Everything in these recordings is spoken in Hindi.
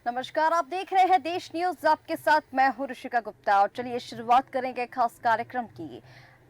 नमस्कार, आप देख रहे हैं देश न्यूज। आपके साथ मैं हूं ऋषिका गुप्ता और चलिए शुरुआत करेंगे खास कार्यक्रम की।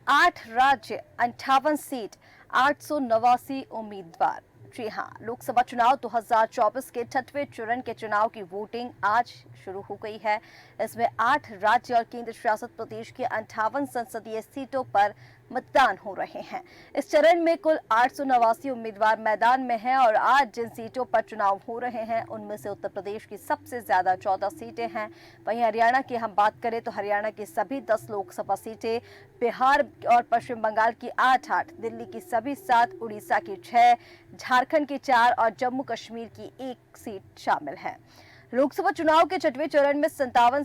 8 राज्य, 58 सीट, 889 उम्मीदवार। जी हां, लोकसभा चुनाव 2024 के 6वें चरण के चुनाव की वोटिंग आज शुरू हो गई है। इसमें 8 राज्य और केंद्र शासित प्रदेश की 58 संसदीय सीटों पर मतदान हो रहे हैं। इस चरण में कुल 889 उम्मीदवार मैदान में हैं और आज जिन सीटों पर चुनाव हो रहे हैं उनमें से उत्तर प्रदेश की सबसे ज्यादा 14 सीटें हैं। वहीं हरियाणा की हम बात करें तो हरियाणा की सभी 10 लोकसभा सीटें, बिहार और पश्चिम बंगाल की 8, दिल्ली की सभी 7, उड़ीसा की 6, झारखंड की 4 और जम्मू कश्मीर की 1 सीट शामिल है। लोकसभा चुनाव के 6वें चरण में 57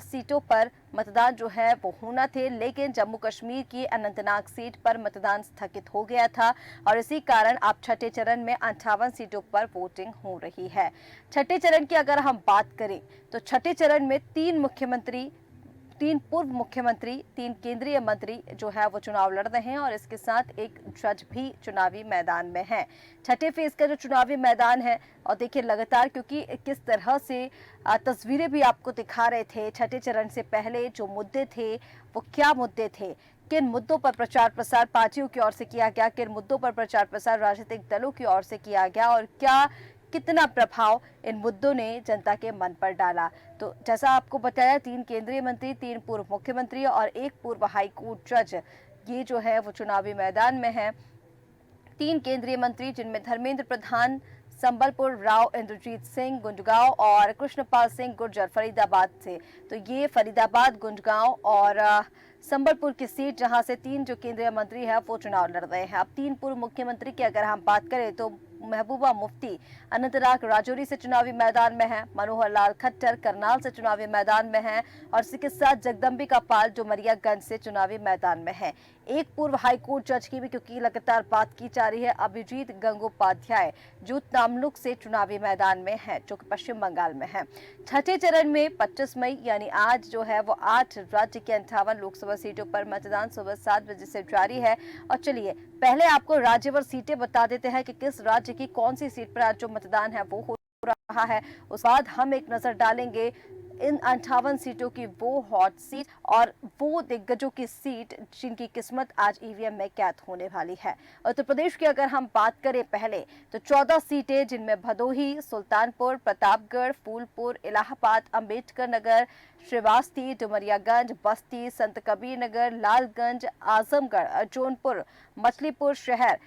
सीटों पर मतदान जो है वो होना थे, लेकिन जम्मू कश्मीर की अनंतनाग सीट पर मतदान स्थगित हो गया था और इसी कारण अब 6ठे चरण में 58 सीटों पर वोटिंग हो रही है। 6ठे चरण की अगर हम बात करें तो 6ठे चरण में 3 पूर्व मुख्यमंत्री, 3 केंद्रीय मंत्री जो है वो चुनाव लड़ रहे हैं और इसके साथ एक जज भी चुनावी मैदान में है। 6ठे फेज का जो चुनावी मैदान है, और देखिए लगातार क्योंकि किस तरह से तस्वीरें भी आपको दिखा रहे थे। 6ठे चरण से पहले जो मुद्दे थे वो क्या मुद्दे थे, किन मुद्दों पर प्रचार प्रसार पार्टियों की ओर से किया गया, किन मुद्दों पर प्रचार प्रसार राजनीतिक दलों की ओर से किया गया और क्या कितना प्रभाव इन मुद्दों ने जनता के मन पर डाला। तो जैसा आपको बताया, 3 केंद्रीय मंत्री, 3 पूर्व मुख्यमंत्री और 1 पूर्व हाईकोर्ट जज ये जो है वो चुनावी मैदान में है। 3 केंद्रीय मंत्री जिनमें धर्मेंद्र प्रधान संबलपुर, राव इंद्रजीत सिंह गुंजगांव और कृष्णपाल सिंह गुर्जर फरीदाबाद से। तो ये फरीदाबाद, गुंजगांव और संबलपुर की सीट जहां से 3 जो केंद्रीय मंत्री हैं वो चुनाव लड़ रहे हैं। अब 3 पूर्व मुख्यमंत्री की अगर हम बात करें तो महबूबा मुफ्ती अनंतनाग राजौरी से चुनावी मैदान में है, मनोहर लाल खट्टर करनाल से चुनावी मैदान में है और इसी के साथ जगदम्बिका पाल जो मरियागंज से चुनावी मैदान में है। एक पूर्व हाईकोर्ट जज की भी क्योंकि लगातार बात की जा रही है, अभिजीत गंगोपाध्याय जो तमलुक से चुनावी मैदान में है, जो कि पश्चिम बंगाल में है। 6ठे चरण में 25 मई यानी आज जो है वो 8 राज्य की 58 लोकसभा सीटों पर मतदान सुबह 7 बजे से जारी है। और चलिए पहले आपको राज्यवार सीटें बता देते हैं कि किस राज्य की कौन सी सीट पर आज जो मतदान है वो हो रहा है। उस बाद हम एक नजर डालेंगे इन 58 सीटों की वो हॉट सीट और वो दिग्गजों की सीट जिनकी किस्मत आज ईवीएम में कैद होने वाली है। उत्तर प्रदेश की अगर हम बात करें पहले तो 14 सीटें जिनमें भदोही, सुल्तानपुर, प्रतापगढ़, फूलपुर, इलाहाबाद, अंबेडकर नगर, श्रीवास्ती, डुमरियागंज, बस्ती, संत कबीर नगर, लालगंज, आजमगढ़, जौनपुर, मछलीपुर शहर,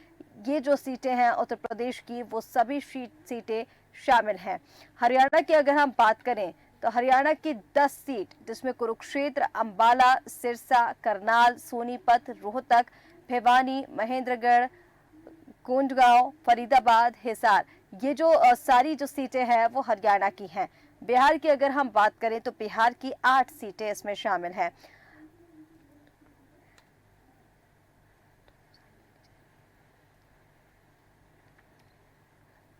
ये जो सीटें हैं उत्तर प्रदेश की वो सभी सीटें शामिल हैं। हरियाणा की अगर हम बात करें तो हरियाणा की 10 सीट जिसमें कुरुक्षेत्र, अंबाला, सिरसा, करनाल, सोनीपत, रोहतक, भिवानी, महेंद्रगढ़, कोंडगांव, फरीदाबाद, हिसार, ये जो सारी जो सीटें हैं वो हरियाणा की हैं। बिहार की अगर हम बात करें तो बिहार की 8 सीटें इसमें शामिल हैं।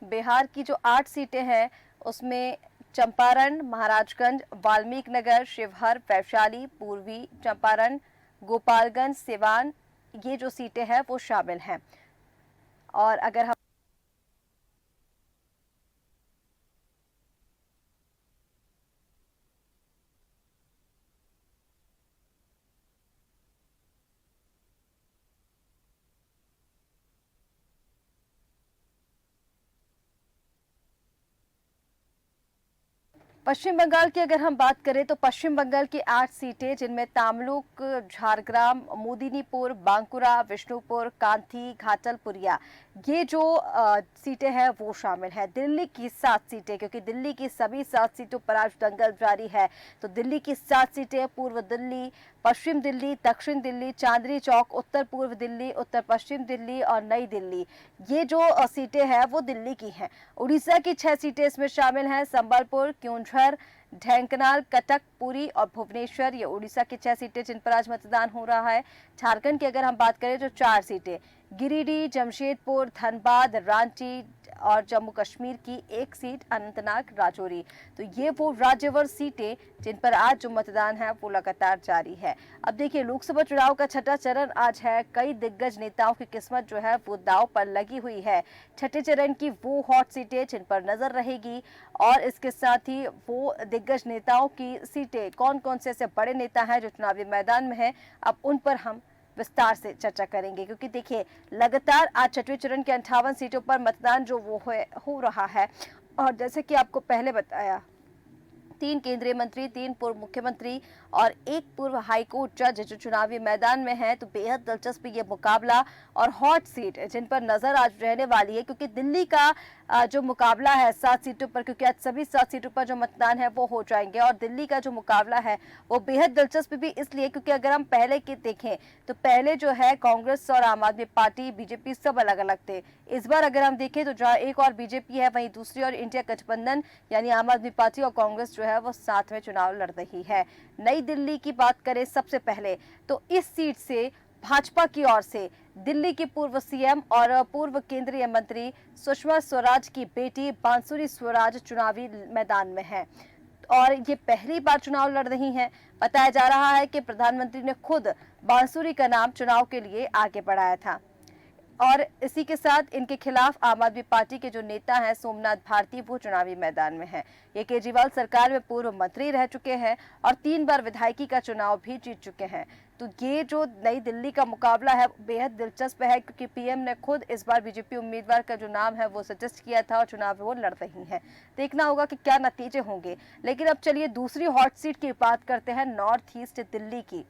बिहार की जो 8 सीटें हैं उसमें चंपारण, महाराजगंज, वाल्मीकि नगर, शिवहर, वैशाली, पूर्वी चंपारण, गोपालगंज, सिवान, ये जो सीटें हैं वो शामिल हैं। और अगर हम पश्चिम बंगाल की अगर हम बात करें तो पश्चिम बंगाल की 8 सीटें जिनमें तामलुक, झारग्राम, मोदिनीपुर, बांकुरा, विष्णुपुर, कांथी, घाटलपुरिया, ये जो सीटें हैं वो शामिल हैं। दिल्ली की 7 सीटें, क्योंकि दिल्ली की सभी 7 सीटों पर आज दंगल जारी है, तो दिल्ली की 7 सीटें पूर्व दिल्ली, पश्चिम दिल्ली, दक्षिण दिल्ली, चांदनी चौक, उत्तर पूर्व दिल्ली, उत्तर पश्चिम दिल्ली और नई दिल्ली, ये जो सीटें हैं वो दिल्ली की हैं। उड़ीसा की 6 सीटें इसमें शामिल हैं, संबलपुर, क्योंझर, ढेंकनाल, कटक, पुरी और भुवनेश्वर, ये उड़ीसा की 6 सीटें जिन पर आज मतदान हो रहा है। झारखंड की अगर हम बात करें तो 4 सीटें, गिरिडीह, जमशेदपुर, धनबाद, रांची और जम्मू कश्मीर की एक सीट अनंतनाग राजौरी। तो ये वो राज्यवार सीटें जिन पर आज जो मतदान है वो लगातार जारी है। अब देखिए, लोकसभा चुनाव का छठा चरण आज है। कई दिग्गज नेताओं की किस्मत जो है वो दांव पर लगी हुई है। छठे चरण की वो हॉट सीटें जिन पर नजर रहेगी और इसके साथ ही वो दिग्गज नेताओं की सीटें, कौन कौन से ऐसे बड़े नेता हैं जो चुनावी मैदान में हैं, अब उन पर हम विस्तार से चर्चा करेंगे। क्योंकि देखिए, लगातार आज छठवें चरण के 58 सीटों पर मतदान जो वो हो रहा है। और जैसे कि आपको पहले बताया, 3 केंद्रीय मंत्री, 3 पूर्व मुख्यमंत्री और 1 पूर्व हाईकोर्ट जज जो चुनावी मैदान में है। तो बेहद दिलचस्प ये मुकाबला और हॉट सीट जिन पर नजर आज रहने वाली है। क्योंकि दिल्ली का जो मुकाबला है 7 सीटों पर, क्योंकि आज सभी 7 सीटों पर जो मतदान है वो हो जाएंगे। और दिल्ली का जो मुकाबला है वो बेहद दिलचस्प भी इसलिए क्योंकि अगर हम पहले की देखें तो पहले जो है कांग्रेस और आम आदमी पार्टी, बीजेपी सब अलग अलग थे। इस बार अगर हम देखें तो जहाँ एक और बीजेपी है, वहीं दूसरी और इंडिया गठबंधन यानी आम आदमी पार्टी और कांग्रेस जो है वो साथ में चुनाव लड़ रही है। नई दिल्ली की बात करें सबसे पहले तो इस सीट से भाजपा की ओर से दिल्ली की पूर्व सीएम और पूर्व केंद्रीय मंत्री सुषमा स्वराज की बेटी बांसुरी स्वराज चुनावी मैदान में है और ये पहली बार चुनाव लड़ रही हैं। बताया जा रहा है कि प्रधानमंत्री ने खुद बांसुरी का नाम चुनाव के लिए आगे बढ़ाया था। और इसी के साथ इनके खिलाफ आम आदमी पार्टी के जो नेता हैं सोमनाथ भारती, वो चुनावी मैदान में हैं। ये केजरीवाल सरकार में पूर्व मंत्री रह चुके हैं और 3 बार विधायकी का चुनाव भी जीत चुके हैं। तो ये जो नई दिल्ली का मुकाबला है बेहद दिलचस्प है क्योंकि पीएम ने खुद इस बार बीजेपी उम्मीदवार का जो नाम है वो सजेस्ट किया था और चुनाव वो लड़ रही हैं। देखना होगा कि क्या नतीजे होंगे। लेकिन अब चलिए दूसरी हॉट सीट की बात करते हैं, नॉर्थ ईस्ट दिल्ली की।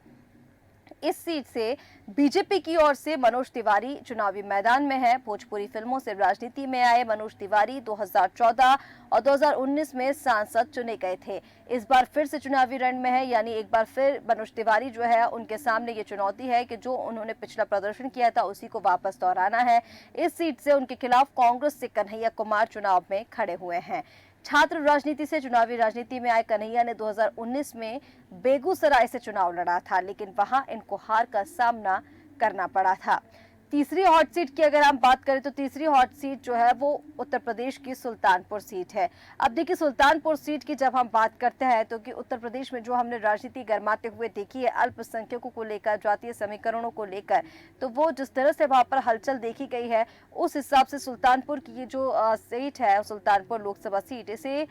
इस सीट से बीजेपी की ओर से मनोज तिवारी चुनावी मैदान में है। भोजपुरी फिल्मों से राजनीति में आए मनोज तिवारी 2014 और 2019 में सांसद चुने गए थे। इस बार फिर से चुनावी रण में है, यानी एक बार फिर मनोज तिवारी जो है उनके सामने ये चुनौती है कि जो उन्होंने पिछला प्रदर्शन किया था उसी को वापस दोहराना है। इस सीट से उनके खिलाफ कांग्रेस से कन्हैया कुमार चुनाव में खड़े हुए हैं। छात्र राजनीति से चुनावी राजनीति में आए कन्हैया ने 2019 में बेगूसराय से चुनाव लड़ा था, लेकिन वहां इनको हार का सामना करना पड़ा था। तीसरी हॉट सीट की अगर हम बात करें तो तीसरी हॉट सीट जो है वो उत्तर प्रदेश की सुल्तानपुर सीट है। अब देखिए, सुल्तानपुर सीट की जब हम बात करते हैं तो कि उत्तर प्रदेश में जो हमने राजनीति गरमाते हुए देखी है अल्पसंख्यकों को लेकर, जातीय समीकरणों को लेकर, तो वो जिस तरह से वहां पर हलचल देखी गई है उस हिसाब से सुल्तानपुर की ये जो सीट है, सुल्तानपुर लोकसभा सीट, इसे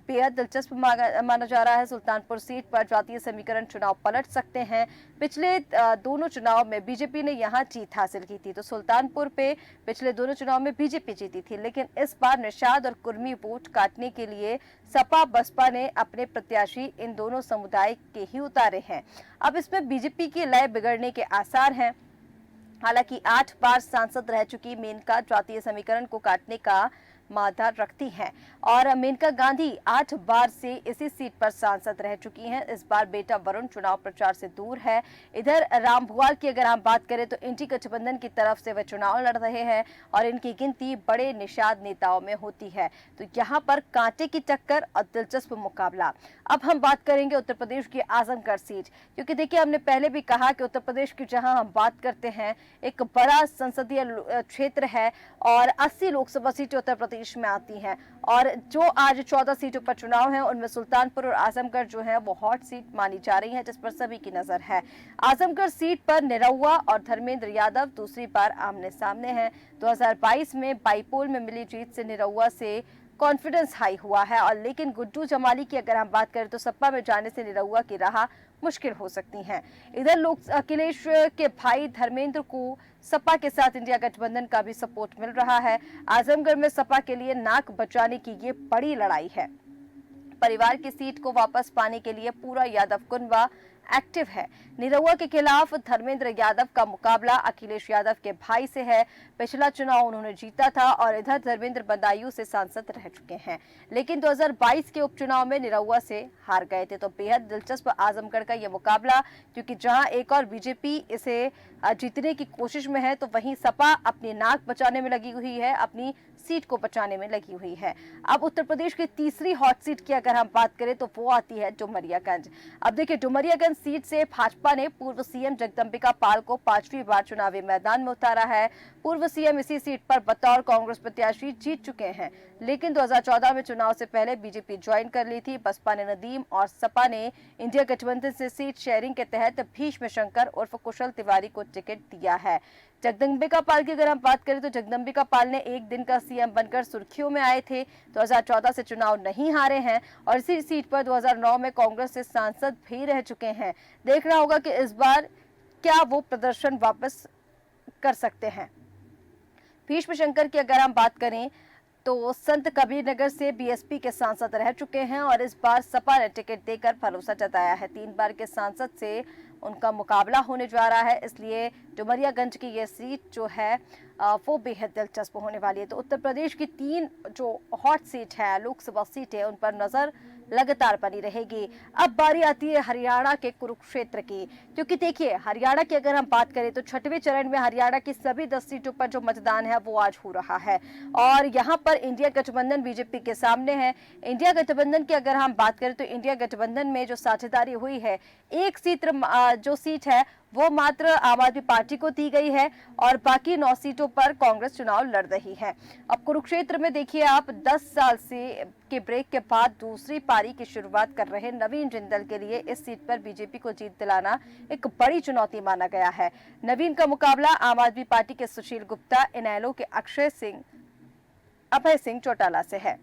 बेहद दिलचस्प माना जा रहा है। सुल्तानपुर सीट पर जातीय समीकरण चुनाव पलट सकते हैं। पिछले दोनों चुनाव में बीजेपी ने यहां जीत हासिल की थी, तो सुल्तानपुर पे पिछले दोनों चुनाव में बीजेपी जीती थी, लेकिन इस बार निषाद और कुर्मी वोट काटने के लिए सपा बसपा ने अपने प्रत्याशी इन दोनों समुदाय के ही उतारे हैं। अब इसमें बीजेपी की लय बिगड़ने के आसार हैं। हालांकि 8 बार सांसद रह चुकी मेनका जातीय समीकरण को काटने का मादा रखती हैं और मेनका गांधी 8 बार से इसी सीट पर सांसद रह चुकी हैं। इस बार बेटा वरुण चुनाव प्रचार से दूर है। इधर रामभुआल की अगर हम बात करें तो इंडी गठबंधन की तरफ से वे चुनाव लड़ रहे हैं और इनकी गिनती बड़े निषाद नेताओं में होती है। तो यहाँ पर कांटे की टक्कर और दिलचस्प मुकाबला। अब हम बात करेंगे उत्तर प्रदेश की आजमगढ़ सीट, क्योंकि देखिए हमने पहले भी कहा कि उत्तर प्रदेश की जहां हम बात करते हैं एक बड़ा संसदीय क्षेत्र है और 80 लोकसभा सीटें उत्तर प्रदेश में आती हैं और जो आज 14 सीटों पर चुनाव है उनमें सुल्तानपुर और आजमगढ़ जो है वो हॉट सीट मानी जा रही है, जिस पर सभी की नजर है। आजमगढ़ सीट पर निरहुआ और धर्मेंद्र यादव दूसरी बार आमने सामने हैं। 2022 में बाईपोल में मिली जीत से निरहुआ से कॉन्फिडेंस हाई हुआ है और लेकिन गुड्डू जमाली की अगर हम बात करें तो सपा में जाने से निरहुआ की राह मुश्किल हो सकती है। इधर लोग अखिलेश के भाई धर्मेंद्र को सपा के साथ इंडिया गठबंधन का भी सपोर्ट मिल रहा है। आजमगढ़ में सपा के लिए नाक बचाने की ये बड़ी लड़ाई है। परिवार की सीट को वापस पाने के लिए पूरा यादव कुनबा एक्टिव है। निरहुआ के खिलाफ धर्मेंद्र यादव का मुकाबला अखिलेश यादव के भाई से है। पिछला चुनाव उन्होंने जीता था और इधर धर्मेंद्र बदायूं से सांसद रह चुके हैं, लेकिन 2022 के उपचुनाव में निरहुआ से हार गए थे। तो बेहद दिलचस्प आजमगढ़ का यह मुकाबला, क्योंकि जहां एक और बीजेपी इसे जीतने की कोशिश में है तो वहीं सपा अपनी नाक बचाने में लगी हुई है, अपनी सीट को बचाने में लगी हुई है। अब उत्तर प्रदेश की तीसरी हॉट सीट की अगर हम बात करें तो वो आती है डुमरियागंज। अब देखिए, डुमरियागंज सीट से भाजपा ने पूर्व सीएम जगदंबिका पाल को 5वीं बार चुनावी मैदान में उतारा है। पूर्व सीएम इसी सीट पर बतौर कांग्रेस प्रत्याशी जीत चुके हैं, लेकिन 2014 में चुनाव से पहले बीजेपी ज्वाइन कर ली थी। बसपा ने नदीम और सपा ने इंडिया गठबंधन से सीट शेयरिंग के तहत भीष्म शंकर उर्फ कुशल तिवारी को टिकट दिया है। जगदंबिका पाल की अगर हम बात करें तो जगदंबिका पाल ने एक दिन का सीएम बनकर सुर्खियों में आए थे। 2014 से चुनाव नहीं हारे हैं और इसी सीट पर 2009 में कांग्रेस से सांसद भी रह चुके हैं। देखना होगा कि इस बार क्या वो प्रदर्शन वापस कर सकते हैं। भीष्म शंकर की अगर हम बात करें तो संत कबीर नगर से बीएसपी के सांसद रह चुके हैं और इस बार सपा ने टिकट देकर भरोसा जताया है। 3 बार के सांसद से उनका मुकाबला होने जा रहा है, इसलिए डुमरियागंज की ये सीट जो है वो बेहद दिलचस्प होने वाली है। तो उत्तर प्रदेश की 3 जो हॉट सीट है, लोकसभा सीट है, उन पर नजर लगातार बनी रहेगी। अब बारी आती है हरियाणा के कुरुक्षेत्र की, क्योंकि देखिए हरियाणा की अगर हम बात करें तो 6वें चरण में हरियाणा की सभी 10 सीटों पर जो मतदान है वो आज हो रहा है और यहाँ पर इंडिया गठबंधन बीजेपी के सामने है। इंडिया गठबंधन की अगर हम बात करें तो इंडिया गठबंधन में जो साझेदारी हुई है, एक जो सीट है वो मात्र आम आदमी पार्टी को दी गई है और बाकी 9 सीटों पर कांग्रेस चुनाव लड़ रही है। अब कुरुक्षेत्र में देखिए आप 10 साल के ब्रेक के बाद दूसरी पारी की शुरुआत कर रहे नवीन जिंदल के लिए इस सीट पर बीजेपी को जीत दिलाना एक बड़ी चुनौती माना गया है। नवीन का मुकाबला आम आदमी पार्टी के सुशील गुप्ता, इनेलो के अभय सिंह चौटाला से है।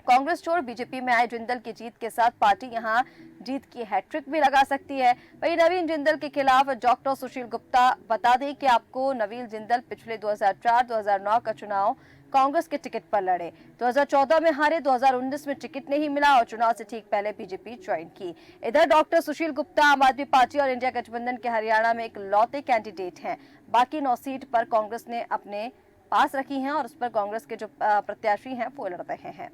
कांग्रेस छोड़ बीजेपी में आए जिंदल की जीत के साथ पार्टी यहां जीत की हैट्रिक भी लगा सकती है। वहीं नवीन जिंदल के खिलाफ डॉक्टर सुशील गुप्ता, बता दें कि आपको नवीन जिंदल पिछले 2004-2009 का चुनाव कांग्रेस के टिकट पर लड़े, 2014 में हारे, 2019 में टिकट नहीं मिला और चुनाव से ठीक पहले बीजेपी ज्वाइन की। इधर डॉक्टर सुशील गुप्ता आम आदमी पार्टी और इंडिया गठबंधन के हरियाणा में एक लौते कैंडिडेट हैं। बाकी 9 सीट पर कांग्रेस ने अपने पास रखी हैं और उस पर कांग्रेस के जो प्रत्याशी हैं वो लड़ रहे हैं।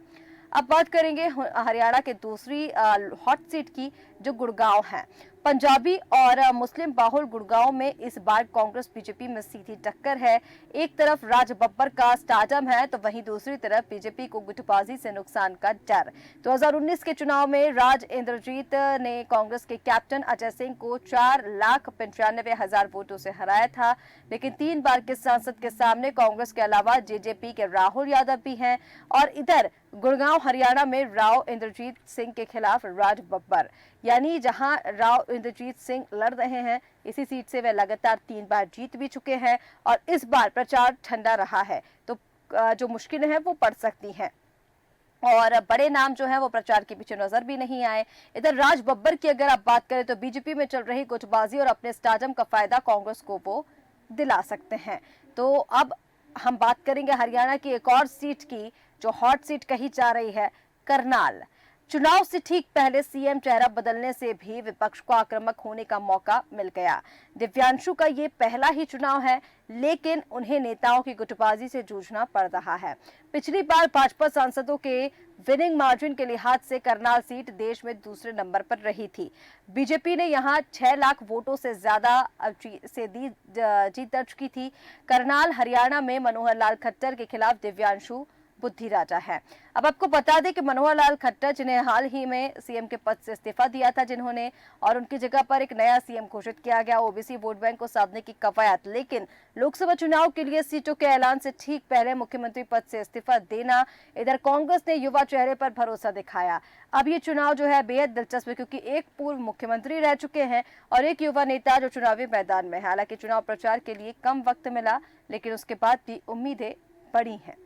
अब बात करेंगे हरियाणा के दूसरी हॉट सीट की, जो गुड़गांव है। पंजाबी और मुस्लिम बाहुल गुड़गांव में इस बार कांग्रेस बीजेपी में सीधी टक्कर है। एक तरफ राज बब्बर का स्टारडम है तो वहीं दूसरी तरफ बीजेपी को गुटबाजी से नुकसान का डर। 2019 के चुनाव में राज इंद्रजीत ने कांग्रेस के कैप्टन अजय सिंह को 4,95,000 वोटों से हराया था, लेकिन 3 बार के सांसद के सामने कांग्रेस के अलावा जेजेपी के राहुल यादव भी हैं और इधर गुड़गांव हरियाणा में राव इंद्रजीत सिंह के खिलाफ राज बब्बर, यानी जहां राव इंद्रजीत सिंह लड़ रहे हैं इसी सीट से वे लगातार 3 बार जीत भी चुके हैं और इस बार प्रचार ठंडा रहा है तो जो मुश्किलें हैं वो पड़ सकती हैं और बड़े नाम जो है वो प्रचार के पीछे नजर भी नहीं आए। इधर राज बब्बर की अगर आप बात करें तो बीजेपी में चल रही गुटबाजी और अपने स्टारडम का फायदा कांग्रेस को वो दिला सकते हैं। तो अब हम बात करेंगे हरियाणा की एक और सीट की जो हॉट सीट कही जा रही है, करनाल। चुनाव से ठीक पहले सीएम चेहरा बदलने से भी विपक्ष को आक्रामक होने का मौका मिल गया। दिव्यांशु का ये पहला ही चुनाव है, लेकिन उन्हें नेताओं की गुटबाजी से जूझना पड़ रहा है। पिछली बार भाजपा सांसदों के विनिंग मार्जिन के लिहाज से करनाल सीट देश में दूसरे नंबर पर रही थी। बीजेपी ने यहां 6 लाख वोटों से ज्यादा जीत दर्ज की थी। करनाल हरियाणा में मनोहर लाल खट्टर के खिलाफ दिव्यांशु बुद्धि राजा है। अब आपको बता दें कि मनोहर लाल खट्टर, जिन्हें हाल ही में सीएम के पद से इस्तीफा दिया था जिन्होंने, और उनकी जगह पर एक नया सीएम घोषित किया गया। ओबीसी वोट बैंक को साधने की कवायद, लेकिन लोकसभा चुनाव के लिए सीटों के ऐलान से ठीक पहले मुख्यमंत्री पद से इस्तीफा देना। इधर कांग्रेस ने युवा चेहरे पर भरोसा दिखाया। अब ये चुनाव जो है बेहद दिलचस्प है, क्योंकि एक पूर्व मुख्यमंत्री रह चुके हैं और एक युवा नेता जो चुनावी मैदान में है। हालांकि चुनाव प्रचार के लिए कम वक्त मिला, लेकिन उसके बाद भी उम्मीदें बड़ी हैं।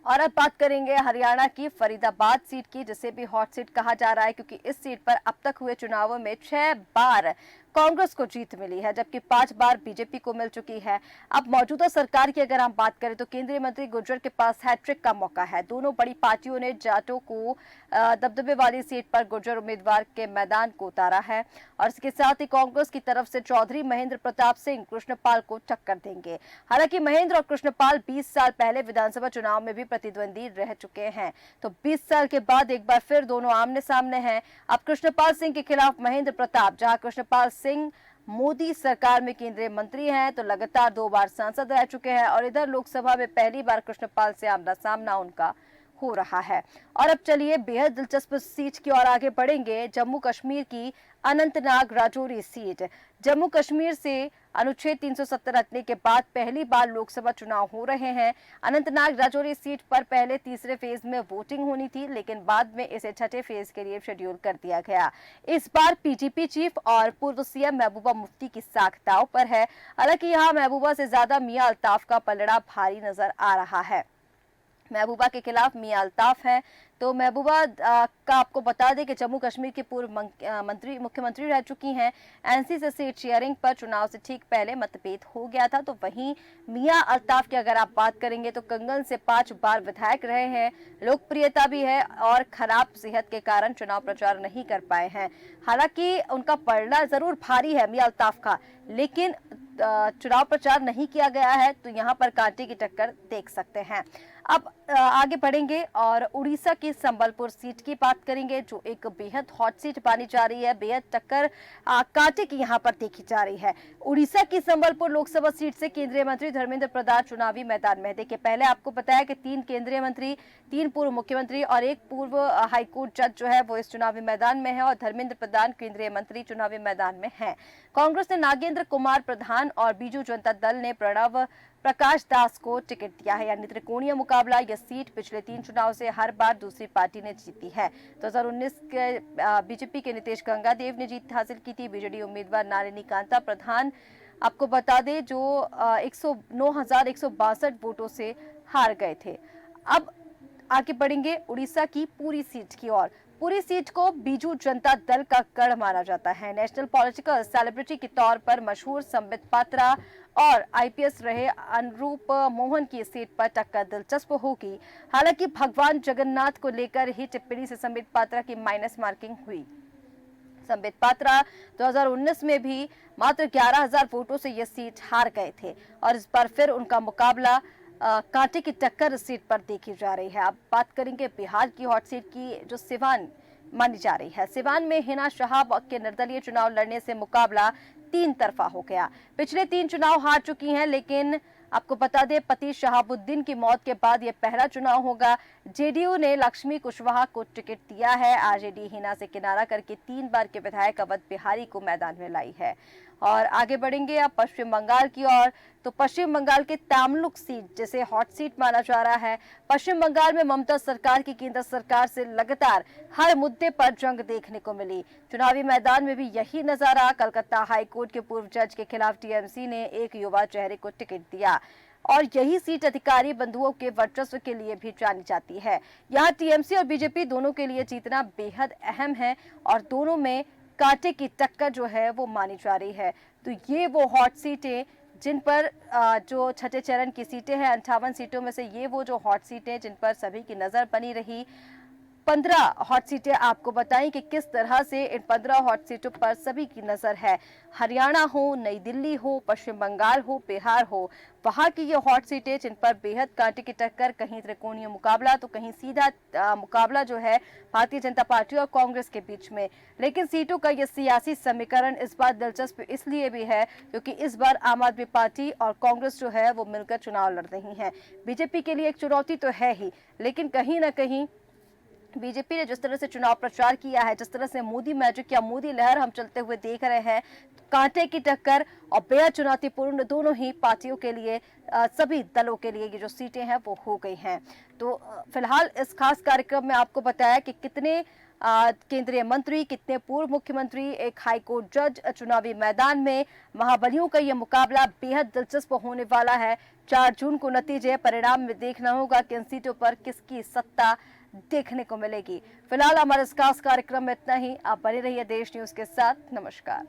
और अब बात करेंगे हरियाणा की फरीदाबाद सीट की, जिसे भी हॉट सीट कहा जा रहा है, क्योंकि इस सीट पर अब तक हुए चुनावों में 6 बार कांग्रेस को जीत मिली है, जबकि 5 बार बीजेपी को मिल चुकी है। अब मौजूदा सरकार की अगर हम बात करें तो केंद्रीय मंत्री गुर्जर के पास हैट्रिक का मौका है। दोनों बड़ी पार्टियों ने जाटों को दबदबे वाली सीट पर गुर्जर उम्मीदवार के मैदान को उतारा है और इसके साथ ही कांग्रेस की तरफ से चौधरी महेंद्र प्रताप सिंह कृष्णपाल को टक्कर देंगे। हालांकि महेंद्र और कृष्णपाल 20 साल पहले विधानसभा चुनाव में भी प्रतिद्वंदी रह चुके हैं, तो 20 साल के बाद एक बार फिर दोनों आमने सामने हैं। अब कृष्णपाल सिंह के खिलाफ महेंद्र प्रताप, जहां कृष्णपाल सिंह मोदी सरकार में केंद्रीय मंत्री हैं तो लगातार 2 बार सांसद रह चुके हैं और इधर लोकसभा में पहली बार कृष्णपाल से आमना सामना उनका हो रहा है। और अब चलिए बेहद दिलचस्प सीट की ओर आगे बढ़ेंगे। जम्मू कश्मीर की अनंतनाग राजौरी सीट। जम्मू कश्मीर से अनुच्छेद 370 हटने के बाद पहली बार लोकसभा चुनाव हो रहे हैं। अनंतनाग राजौरी सीट पर पहले तीसरे फेज में वोटिंग होनी थी, लेकिन बाद में इसे छठे फेज के लिए शेड्यूल कर दिया गया। इस बार पीटीपी चीफ और पूर्व सीएम महबूबा मुफ्ती की साख दांव पर है। हालांकि यहां महबूबा से ज्यादा मियां अल्ताफ का पलड़ा भारी नजर आ रहा है। महबूबा के खिलाफ मियां अल्ताफ हैं। तो महबूबा का आपको बता दें कि जम्मू कश्मीर की पूर्व मुख्यमंत्री रह चुकी हैं। एनसी से सीट शेयरिंग पर चुनाव से ठीक पहले मतभेद हो गया था। तो वहीं मियां अल्ताफ की अगर आप बात करेंगे तो कंगन से 5 बार विधायक रहे हैं, लोकप्रियता भी है और खराब सेहत के कारण चुनाव प्रचार नहीं कर पाए हैं। हालांकि उनका पलड़ा जरूर भारी है मियां अल्ताफ का, लेकिन चुनाव प्रचार नहीं किया गया है, तो यहाँ पर कांटे की टक्कर देख सकते हैं। अब आगे बढ़ेंगे और उड़ीसा की संबलपुर सीट की बात करेंगे, जो एक बेहद हॉट सीट मानी जा रही है। बेहद टक्कर कांटे की यहाँ पर देखी जा रही है। उड़ीसा की संबलपुर लोकसभा सीट से केंद्रीय मंत्री धर्मेंद्र प्रधान चुनावी मैदान में। देखिए, पहले आपको बताया कि 3 केंद्रीय मंत्री, 3 पूर्व मुख्यमंत्री और 1 पूर्व हाईकोर्ट जज जो है वो इस चुनावी मैदान में है और धर्मेंद्र प्रधान केंद्रीय मंत्री चुनावी मैदान में है। कांग्रेस ने नागेंद्र कुमार प्रधान और बीजू जनता दल ने प्रणव प्रकाश दास को टिकट दिया है। यानी त्रिकोणीय मुकाबला। यह सीट पिछले 3 चुनाव से हर बार दूसरी पार्टी ने जीती है। 2019 के बीजेपी के नीतीश गंगादेव ने जीत हासिल की थी। बीजेडी उम्मीदवार नालिनी कांता प्रधान आपको बता दें जो 9,162 वोटों से हार गए थे। अब आगे बढ़ेंगे उड़ीसा की पूरी सीट की ओर। पूरी सीट को बीजू जनता दल का गढ़ माना जाता है। नेशनल पॉलिटिकल सेलिब्रिटी के तौर पर मशहूर संबित पात्रा और आईपीएस रहे अनुरूप मोहन की सीट पर टक्कर दिलचस्प होगी। हालांकि भगवान जगन्नाथ को लेकर ही टिप्पणी से संबित पात्रा की माइनस मार्किंग हुई। संबित पात्रा 2019 में भी मात्र 11,000 वोटों से यह सीट हार गए थे और इस बार फिर उनका मुकाबला कांटे की टक्कर इस सीट पर देखी जा रही है। अब बात करेंगे बिहार की हॉट सीट की, जो सिवान मानी जा रही है। सिवान में हिना शहाब के निर्दलीय चुनाव लड़ने से मुकाबला 3 तरफा हो गया। पिछले 3 चुनाव हार चुकी हैं, लेकिन आपको बता दें पति शहाबुद्दीन की मौत के बाद यह पहला चुनाव होगा। जेडीयू ने लक्ष्मी कुशवाहा को टिकट दिया है। आरजेडी हिना से किनारा करके 3 बार के विधायक अवध बिहारी को मैदान में लाई है। और आगे बढ़ेंगे अब पश्चिम बंगाल की ओर। तो पश्चिम बंगाल के तामलुक सीट जिसे हॉट सीट माना जा रहा है। पश्चिम बंगाल में ममता सरकार की केंद्र सरकार से लगातार हर मुद्दे पर जंग देखने को मिली। चुनावी मैदान में भी यही नजारा। कलकत्ता हाईकोर्ट के पूर्व जज के खिलाफ टीएमसी ने एक युवा चेहरे को टिकट दिया और यही सीट अधिकारी बंधुओं के वर्चस्व के लिए भी जानी जाती है। यहाँ टीएमसी और बीजेपी दोनों के लिए जीतना बेहद अहम है और दोनों में कांटे की टक्कर जो है वो मानी जा रही है। तो ये वो हॉट सीटें जिन पर जो छठे चरण की सीटें हैं, 58 सीटों में से ये वो जो हॉट सीटें जिन पर सभी की नजर बनी रही। 15 हॉट सीटें आपको बताई कि किस तरह से इन 15 हॉट सीटों पर सभी की नजर है। हरियाणा हो, नई दिल्ली हो, पश्चिम बंगाल हो, बिहार हो, वहां की ये हॉट सीटें जिन पर बेहद कांटे की टक्कर, कहीं त्रिकोणीय मुकाबला तो कहीं सीधा मुकाबला जो है भारतीय जनता पार्टी और कांग्रेस के बीच में। लेकिन सीटों का यह सियासी समीकरण इस बार दिलचस्प इसलिए भी है क्योंकि इस बार आम आदमी पार्टी और कांग्रेस जो है वो मिलकर चुनाव लड़ रही हैं। बीजेपी के लिए एक चुनौती तो है ही, लेकिन कहीं ना कहीं बीजेपी ने जिस तरह से चुनाव प्रचार किया है, जिस तरह से मोदी मैजिक या मोदी लहर हम चलते हुए देख रहे हैं, कांटे की टक्कर और बेहद चुनौतीपूर्ण दोनों ही पार्टियों के लिए, सभी दलों के लिए ये जो सीटें हैं वो हो गई हैं। तो फिलहाल इस खास कार्यक्रम में आपको बताया कि कितने केंद्रीय मंत्री, कितने पूर्व मुख्यमंत्री, एक हाईकोर्ट जज चुनावी मैदान में। महाबलियों का यह मुकाबला बेहद दिलचस्प होने वाला है। 4 जून को नतीजे परिणाम में देखना होगा कि इन सीटों पर किसकी सत्ता देखने को मिलेगी। फिलहाल हमारे इस खास कार्यक्रम में इतना ही। आप बने रहिए देश न्यूज के साथ। नमस्कार।